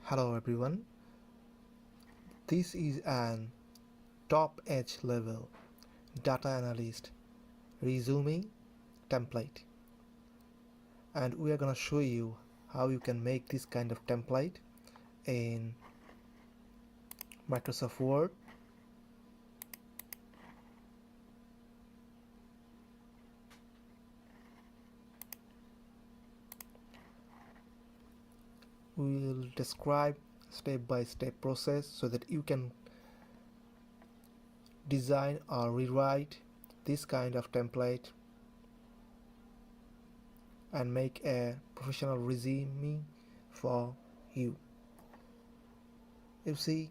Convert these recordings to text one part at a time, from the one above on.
Hello everyone, this is an top edge level data analyst resume template, and we are going to show you how you can make this kind of template in Microsoft Word. We will describe step-by-step process so that you can design or rewrite this kind of template and make a professional resume for you. You see,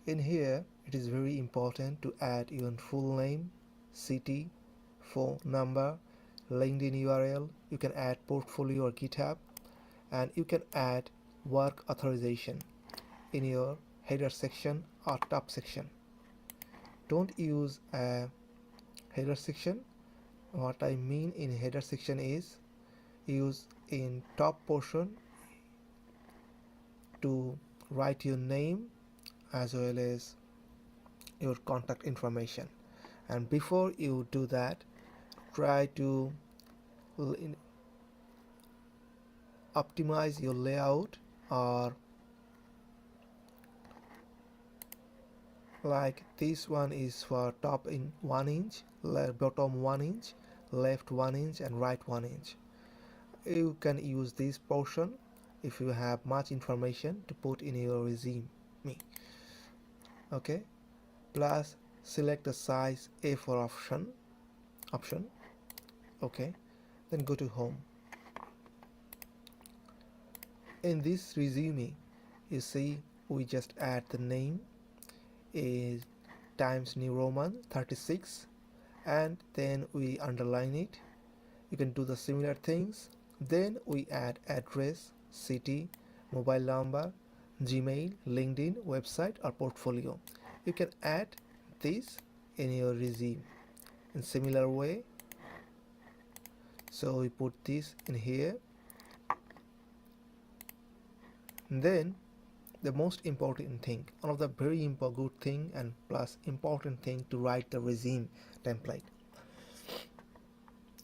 in here it is very important to add your full name, city, phone number, LinkedIn URL. You can add portfolio or GitHub, and you can add work authorization in your header section or top section. Don't use a header section. What I mean in header section is use in top portion to write your name as well as your contact information. And before you do that, try to optimize your layout, or like this one is for top in 1 inch, bottom 1 inch, left 1 inch and right 1 inch. You can use this portion if you have much information to put in your resume. Okay, plus select the size A4 option. Okay, then go to home. In this resume, you see we just add the name is Times New Roman 36, and then we underline it. You can do the similar things. Then we add address, city, mobile number, Gmail, LinkedIn, website or portfolio. You can add this in your resume in similar way. So we put this in here. Then the most important thing, one of the very good thing and plus important thing to write the resume template.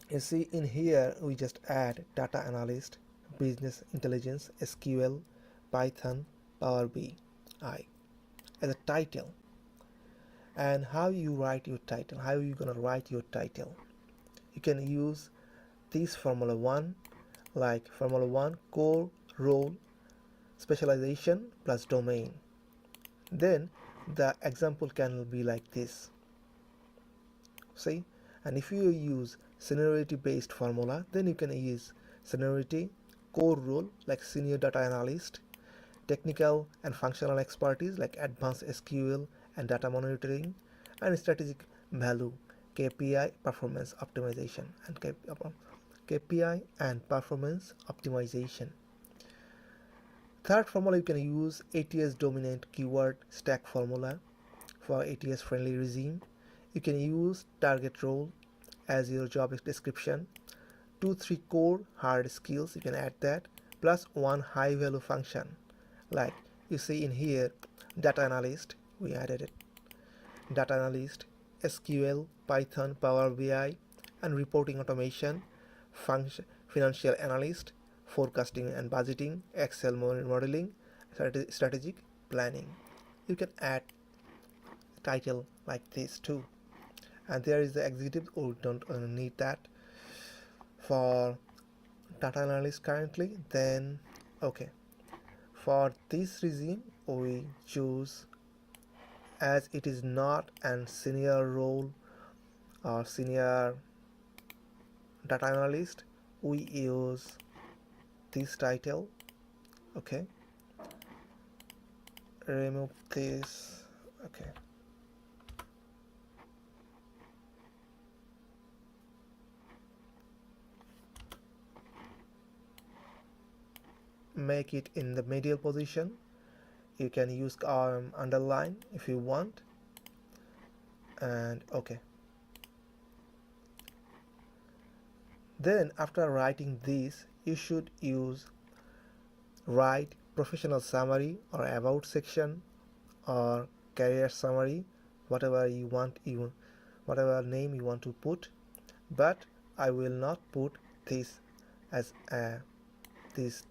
You see in here we just add data analyst, business intelligence, SQL, Python, Power BI as a title. And how you write your title, how are you gonna write your title? You can use this formula 1, like formula 1 core, role, specialization plus domain. Then the example can be like this. See, and if you use seniority based formula, then you can use seniority, core role like senior data analyst, technical and functional expertise like advanced SQL and data monitoring, and strategic value, KPI performance optimization and KPI and performance optimization. Third formula, you can use ATS dominant keyword stack formula for ATS friendly resume. You can use target role as your job description. 2-3 core hard skills, you can add that, plus 1 high value function. Like you see in here, data analyst, we added it. Data analyst, SQL, Python, Power BI, and reporting automation, financial analyst, forecasting and budgeting, Excel modeling, strategic planning. You can add title like this too. And there is the executive. Oh, don't need that for data analyst currently. Then okay, for this resume we choose, as it is not an senior role or senior data analyst, we use this title. Okay, remove this. Okay, make it in the medial position. You can use underline if you want. And okay, then after writing this, you should use write professional summary or about section or career summary, whatever you want, whatever name you want to put. But I will not put this as this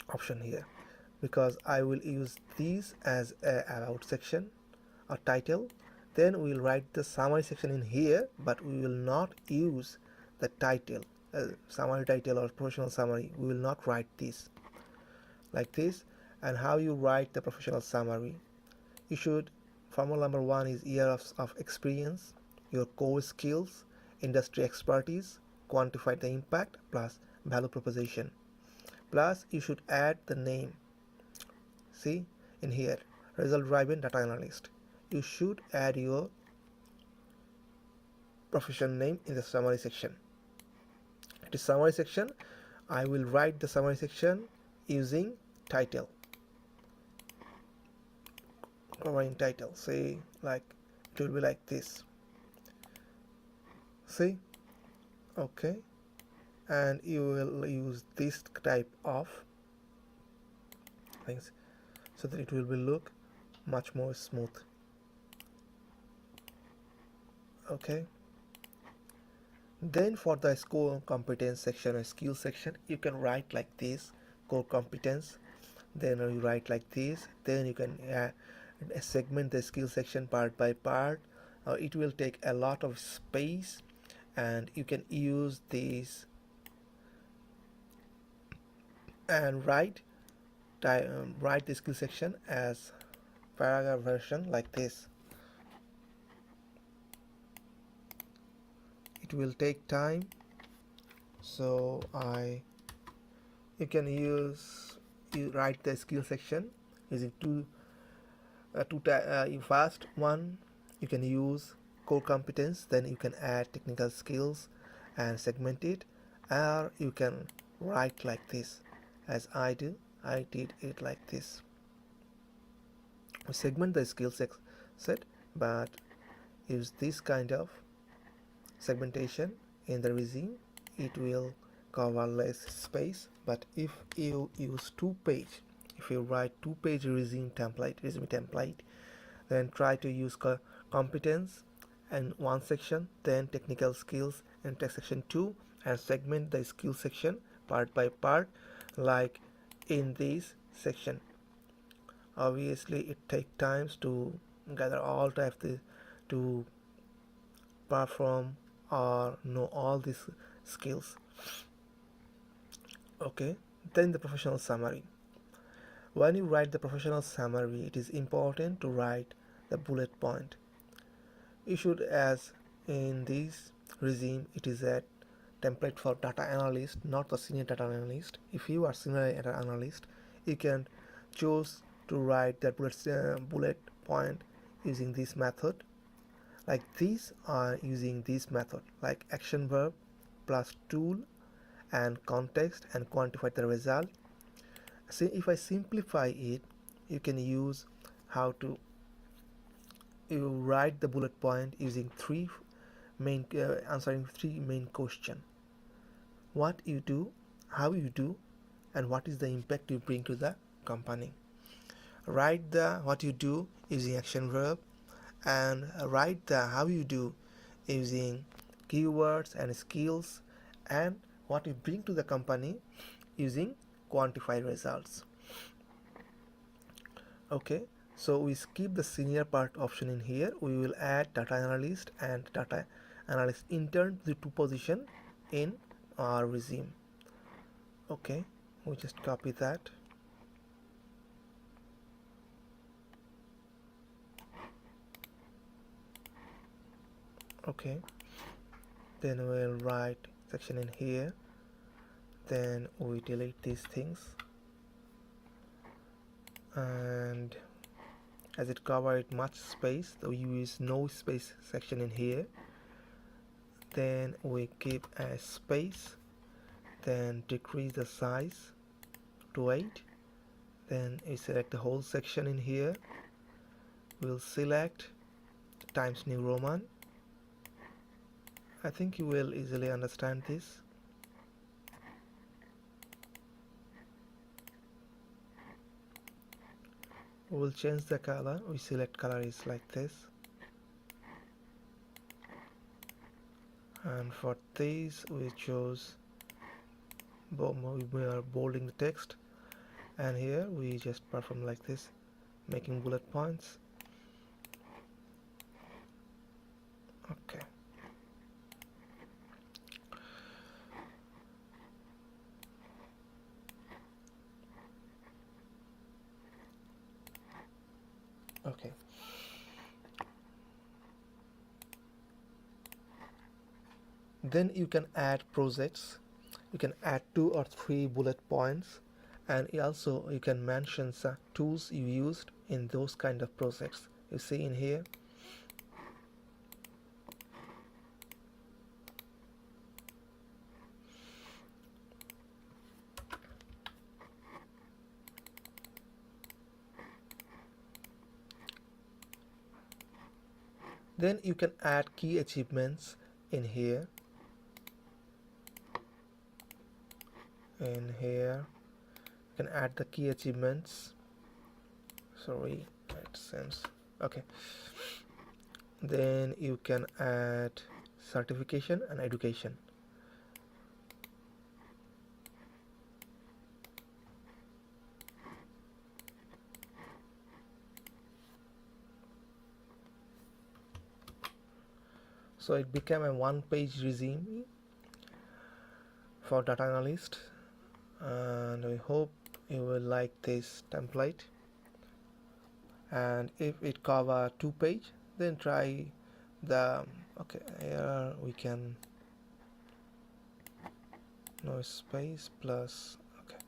option here, because I will use these as a about section or title. Then we will write the summary section in here, but we will not use the title, summary title or professional summary. We will not write this like this. And how you write the professional summary? You should, formula number one is years of experience, your core skills, industry expertise, quantify the impact, plus value proposition. Plus you should add the name. See in here, result driven data analyst. You should add your profession name in the summary section. It is summary section. I will write the summary section using title, covering title. See, like it will be like this. See, okay, and you will use this type of things so that it will be look much more smooth. Okay, then for the core competence section or skill section, you can write like this: core competence. Then you write like this. Then you can segment the skill section part by part. It will take a lot of space, and you can use this and write the skill section as paragraph version like this. It will take time, so you can you write the skill section using first one you can use core competence, then you can add technical skills and segment it, or you can write like this as I did it like this. We segment the skill set, but use this kind of segmentation in the resume. It will cover less space. But if you use if you write 2-page resume template, then try to use competence and one section, then technical skills and section 2, and segment the skill section part by part like in this section. Obviously it takes times to gather all types to perform or know all these skills. Okay, then the professional summary. When you write the professional summary, it is important to write the bullet point. You should, as in this regime, it is a template for data analyst, not the senior data analyst. If you are senior data analyst, you can choose to write that bullet point using this method. Like these are using this method, like action verb plus tool and context and quantify the result. See, if I simplify it, you can use you write the bullet point using answering three main question: what you do, how you do, and what is the impact you bring to the company. Write the what you do using action verb, and write the how you do using keywords and skills, and what you bring to the company using quantified results. Okay, so we skip the senior part option in here. We will add data analyst and data analyst intern, the two position in our resume. Okay, we just copy that. Okay, then we'll write section in here, then we delete these things, and as it covered much space, so we use no space section in here. Then we keep a space, then decrease the size to 8. Then we select the whole section in here. We'll select Times New Roman. I think you will easily understand this. We will change the color. We select color is like this, and for this we choose we are bolding the text, and here we just perform like this, making bullet points. Okay. Okay. Then you can add projects. You can add 2 or 3 bullet points, and also you can mention some tools you used in those kind of projects. You see in here. Then you can add key achievements in here. In here, you can add the key achievements. Sorry, AdSense. Okay. Then you can add certification and education. So it became a one-page resume for data analyst, and we hope you will like this template. And if it cover 2 page, then try the okay, here we can no space plus, okay,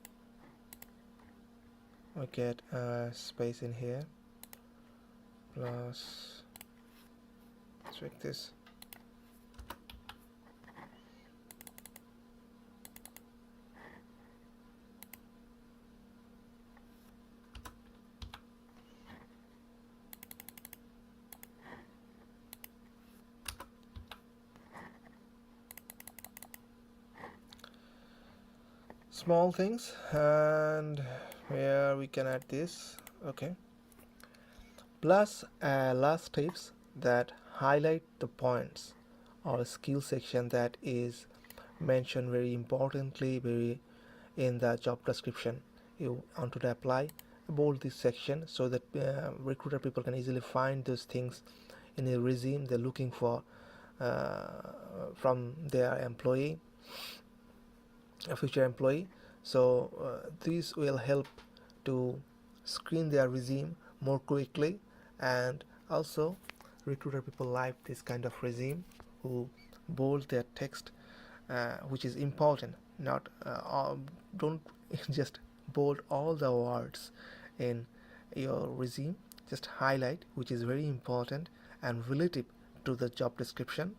we get a space in here plus, let's make this small things, and here we can add this. Okay, plus last tips that highlight the points or skill section that is mentioned very importantly very in the job description. You want to apply, bold this section so that recruiter people can easily find those things in a resume they're looking for from their employee, a future employee. So this will help to screen their resume more quickly, and also recruiter people like this kind of resume who bold their text, which is important. Not don't just bold all the words in your resume. Just highlight which is very important and relative to the job description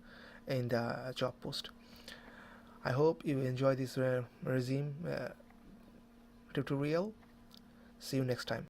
in the job post. I hope you enjoy this resume tutorial. See you next time.